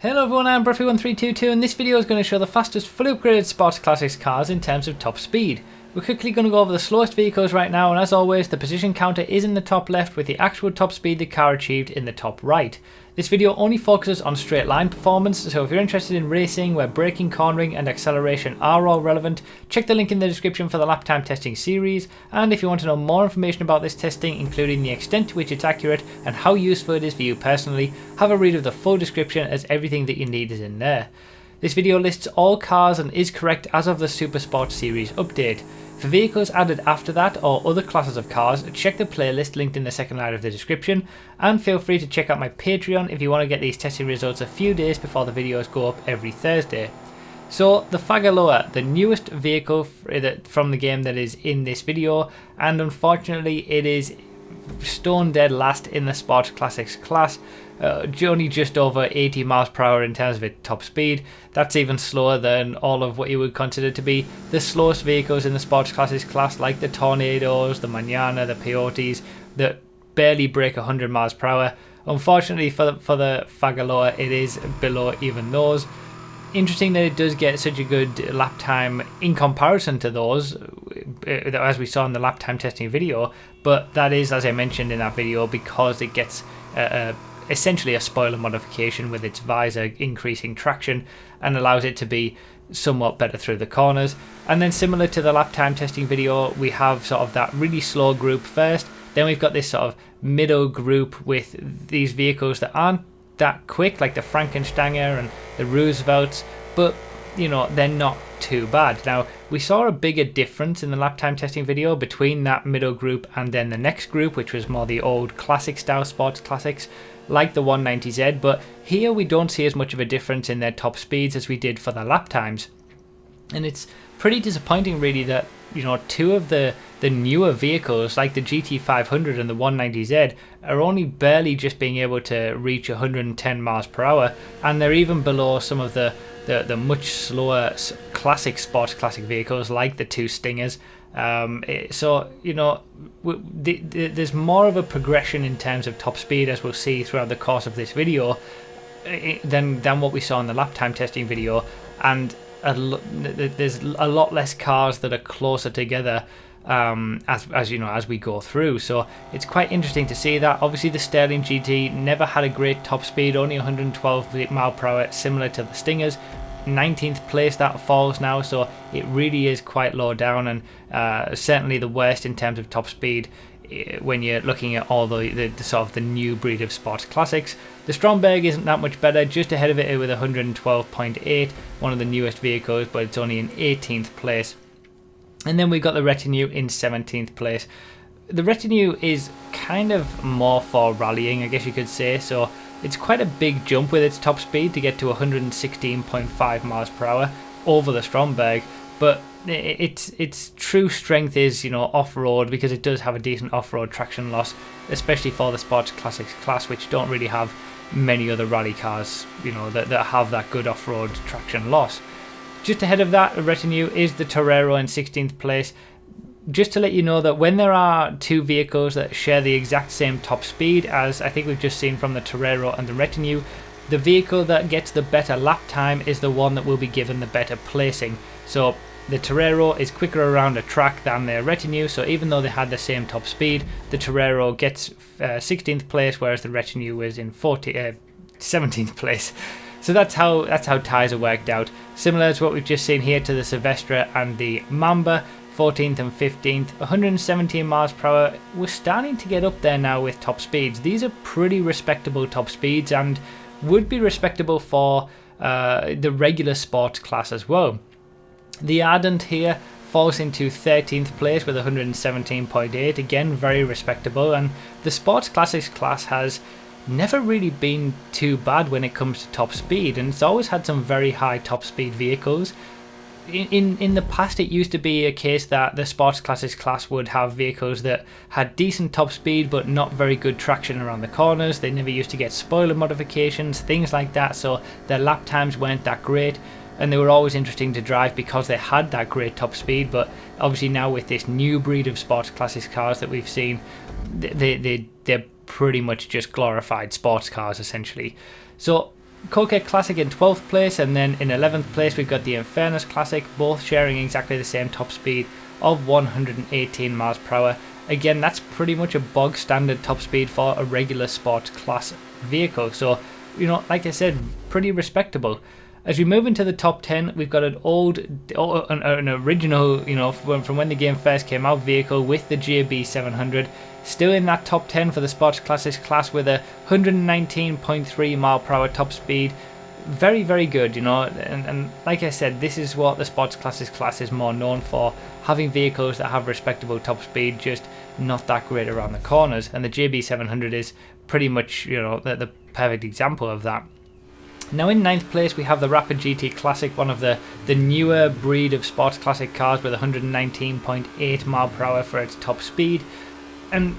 Hello everyone, I'm Bruffy1322 and this video is going to show the fastest fully upgraded Sports Classics cars in terms of top speed. We're quickly going to go over the slowest vehicles right now, and as always the position counter is in the top left with the actual top speed the car achieved in the top right. This video only focuses on straight line performance, so if you're interested in racing where braking, cornering and acceleration are all relevant, check the link in the description for the lap time testing series, and if you want to know more information about this testing, including the extent to which it's accurate and how useful it is for you personally, have a read of the full description as everything that you need is in there. This video lists all cars and is correct as of the Super Sport Series update. For vehicles added after that or other classes of cars, check the playlist linked in the second line of the description, and feel free to check out my Patreon if you want to get these testing results a few days before the videos go up every Thursday. So the Fagaloa, the newest vehicle from the game that is in this video, and unfortunately it is stone dead last in the Sports Classics class, only just over 80 miles per hour in terms of its top speed. That's even slower than all of what you would consider to be the slowest vehicles in the Sports Classics class, like the Tornadoes, the Manana, the Peyotes, that barely break 100 miles per hour. Unfortunately for the Fagaloa, it is below even those. Interesting that it does get such a good lap time in comparison to those, as we saw in the lap time testing video, but that is, as I mentioned in that video, because it gets essentially a spoiler modification with its visor increasing traction and allows it to be somewhat better through the corners. And then similar to the lap time testing video, we have sort of that really slow group first, then we've got this sort of middle group with these vehicles that aren't that quick, like the Frankensteiner and the Roosevelts, but you know, they're not too bad. Now, we saw a bigger difference in the lap time testing video between that middle group and then the next group, which was more the old classic style Sports Classics, like the 190Z, but here we don't see as much of a difference in their top speeds as we did for the lap times. And it's pretty disappointing really that, you know, two of the newer vehicles like the GT500 and the 190Z are only barely just being able to reach 110 miles per hour, and they're even below some of the much slower classic Sports Classic vehicles like the two Stingers. So, you know, there's more of a progression in terms of top speed, as we'll see throughout the course of this video, than what we saw in the lap time testing video, and there's a lot less cars that are closer together as you know, as we go through. So it's quite interesting to see that. Obviously the Sterling GT never had a great top speed, only 112 mile per hour, similar to the Stingers. 19th place that falls now, so it really is quite low down, and certainly the worst in terms of top speed when you're looking at all the sort of the new breed of Sports Classics. The Stromberg isn't that much better, just ahead of it with 112.8, one of the newest vehicles, but it's only in 18th place. And then we've got the Retinue in 17th place. The Retinue is kind of more for rallying, I guess you could say, so it's quite a big jump with its top speed to get to 116.5 miles per hour over the Stromberg, but its true strength is, you know, off-road, because it does have a decent off-road traction loss, especially for the Sports Classics class, which don't really have many other rally cars, you know, that have that good off-road traction loss. Just ahead of that Retinue is the Torero in 16th place. Just to let you know that when there are two vehicles that share the exact same top speed, as I think we've just seen from the Torero and the Retinue, the vehicle that gets the better lap time is the one that will be given the better placing. So the Torero is quicker around a track than the Retinue, so even though they had the same top speed, the Torero gets 16th place, whereas the Retinue is in 17th place. So that's how ties are worked out. Similar to what we've just seen here to the Silvestre and the Mamba, 14th and 15th, 117 miles per hour. We're starting to get up there now with top speeds. These are pretty respectable top speeds, and would be respectable for the regular sports class as well. The Ardent here falls into 13th place with 117.8, again very respectable, and the Sports Classics class has never really been too bad when it comes to top speed, and it's always had some very high top speed vehicles. In the past, it used to be a case that the Sports Classics class would have vehicles that had decent top speed but not very good traction around the corners. They never used to get spoiler modifications, things like that, so their lap times weren't that great, and they were always interesting to drive because they had that great top speed. But obviously now with this new breed of Sports Classics cars that we've seen, they're pretty much just glorified sports cars essentially. So Coquette Classic in 12th place, and then in 11th place we've got the Infernus Classic, both sharing exactly the same top speed of 118 miles per hour. Again, that's pretty much a bog standard top speed for a regular sports class vehicle, so you know, like I said, pretty respectable. As we move into the top 10, we've got an original, you know, from when the game first came out, vehicle with the JB 700, still in that top 10 for the Sports Classics class with a 119.3 mile per hour top speed. Very, very good, you know, and like I said, this is what the Sports Classics class is more known for, having vehicles that have respectable top speed, just not that great around the corners, and the JB 700 is pretty much, you know, the perfect example of that. Now in 9th place we have the Rapid GT Classic, one of the newer breed of sports classic cars with 119.8 mile per hour for its top speed, and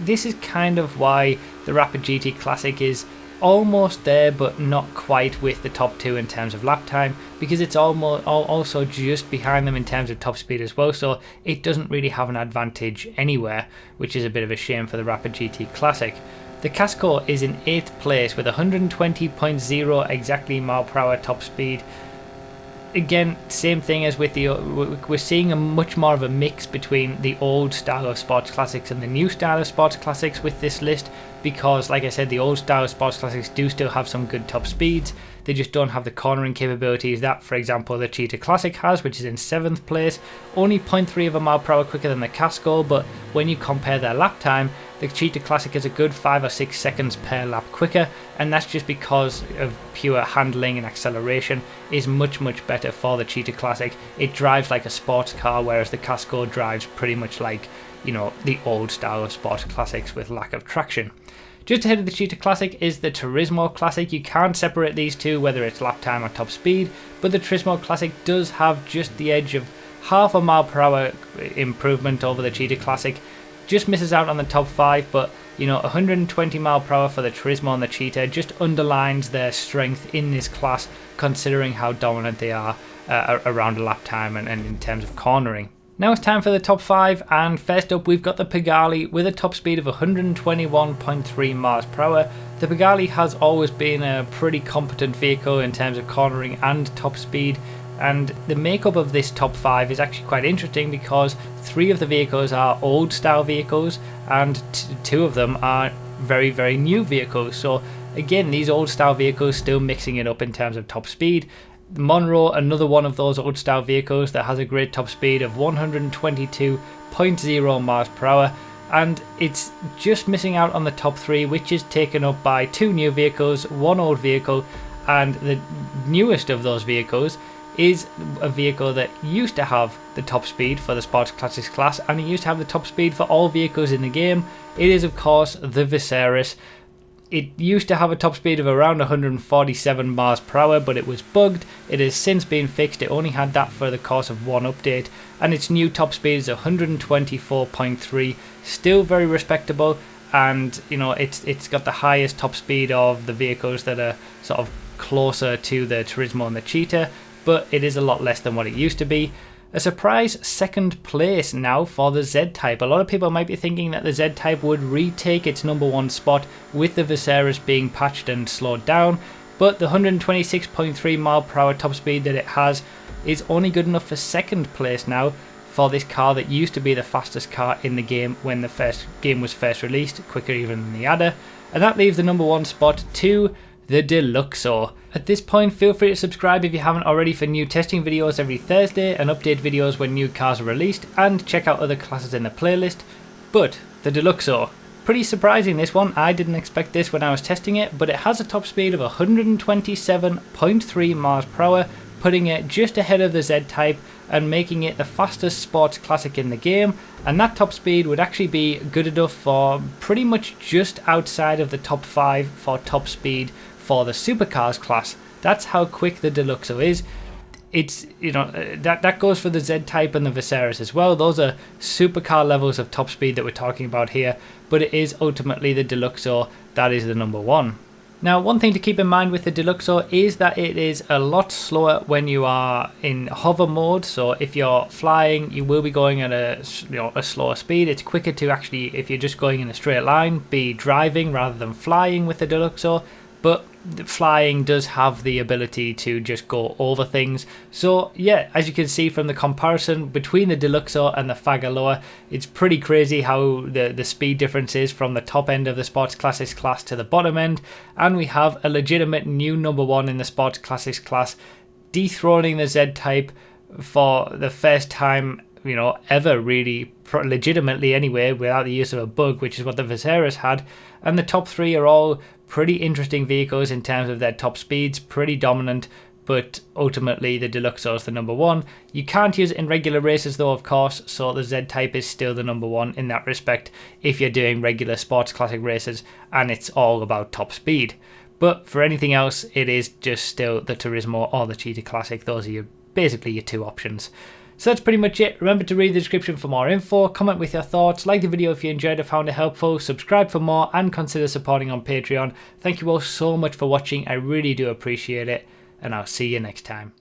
this is kind of why the Rapid GT Classic is almost there but not quite with the top two in terms of lap time, because it's also just behind them in terms of top speed as well, so it doesn't really have an advantage anywhere, which is a bit of a shame for the Rapid GT Classic. The Casco is in 8th place with 120.0 exactly mile per hour top speed. Again, same thing as with the, we're seeing a much more of a mix between the old style of sports classics and the new style of sports classics with this list, because like I said, the old style of sports classics do still have some good top speeds, they just don't have the cornering capabilities that, for example, the Cheetah Classic has, which is in 7th place, only 0.3 of a mile per hour quicker than the Casco, but when you compare their lap time, the Cheetah Classic is a good 5 or 6 seconds per lap quicker, and that's just because of pure handling and acceleration is much better for the Cheetah Classic. It drives like a sports car, whereas the Casco drives pretty much like, you know, the old style of sports classics with lack of traction. Just ahead of the Cheetah Classic is the Turismo Classic. You can't separate these two, whether it's lap time or top speed, but the Turismo Classic does have just the edge of half a mile per hour improvement over the Cheetah Classic. Just misses out on the top 5, but you know, 120 mile per hour for the Turismo and the Cheetah just underlines their strength in this class, considering how dominant they are around a lap time and in terms of cornering. Now it's time for the top 5, and first up we've got the Pegali with a top speed of 121.3 miles per hour. The Pegali has always been a pretty competent vehicle in terms of cornering and top speed, and the makeup of this top 5 is actually quite interesting because 3 of the vehicles are old style vehicles and 2 of them are very new vehicles. So again, these old style vehicles still mixing it up in terms of top speed. Monroe, another one of those old style vehicles that has a great top speed of 122.0 miles per hour, and it's just missing out on the top 3, which is taken up by 2 new vehicles, 1 old vehicle, and the newest of those vehicles is a vehicle that used to have the top speed for the Sports Classics class, and it used to have the top speed for all vehicles in the game. It is of course the Viserys. It used to have a top speed of around 147 miles per hour, but it was bugged. It has since been fixed. It only had that for the course of 1 update, and its new top speed is 124.3, still very respectable, and you know, it's got the highest top speed of the vehicles that are sort of closer to the Turismo and the Cheetah, but it is a lot less than what it used to be. A surprise 2nd place now for the Z-Type. A lot of people might be thinking that the Z-Type would retake its number 1 spot with the Viserys being patched and slowed down, but the 126.3 mile per hour top speed that it has is only good enough for 2nd place now for this car that used to be the fastest car in the game when the first game was first released, quicker even than the Adder, and that leaves the number 1 spot to the Deluxo. At this point, feel free to subscribe if you haven't already for new testing videos every Thursday and update videos when new cars are released, and check out other classes in the playlist. But the Deluxo, pretty surprising this one. I didn't expect this when I was testing it, but it has a top speed of 127.3 miles per hour, putting it just ahead of the Z-Type and making it the fastest sports classic in the game, and that top speed would actually be good enough for pretty much just outside of the top 5 for top speed for the supercars class. That's how quick the Deluxo is. It's, you know, that goes for the Z-Type and the Viserys as well. Those are supercar levels of top speed that we're talking about here, but it is ultimately the Deluxo that is the number 1. Now, one thing to keep in mind with the Deluxo is that it is a lot slower when you are in hover mode. So if you're flying, you will be going at a slower speed. It's quicker to actually, if you're just going in a straight line, be driving rather than flying with the Deluxo. but the flying does have the ability to just go over things. So yeah, as you can see from the comparison between the Deluxor and the Fagaloa, it's pretty crazy how the speed difference is from the top end of the Sports Classics class to the bottom end, and we have a legitimate new number one in the Sports Classics class, dethroning the Z-Type for the first time, you know, ever really, legitimately anyway, without the use of a bug, which is what the Viserys had. And the top three are all pretty interesting vehicles in terms of their top speeds, pretty dominant, but ultimately the Deluxor is the number one. You can't use it in regular races though, of course, so the Z-Type is still the number one in that respect if you're doing regular Sports Classic races and it's all about top speed. But for anything else, it is just still the Turismo or the Cheetah Classic. Those are basically your two options. So that's pretty much it. Remember to read the description for more info, comment with your thoughts, like the video if you enjoyed it, found it helpful, subscribe for more, and consider supporting on Patreon. Thank you all so much for watching, I really do appreciate it, and I'll see you next time.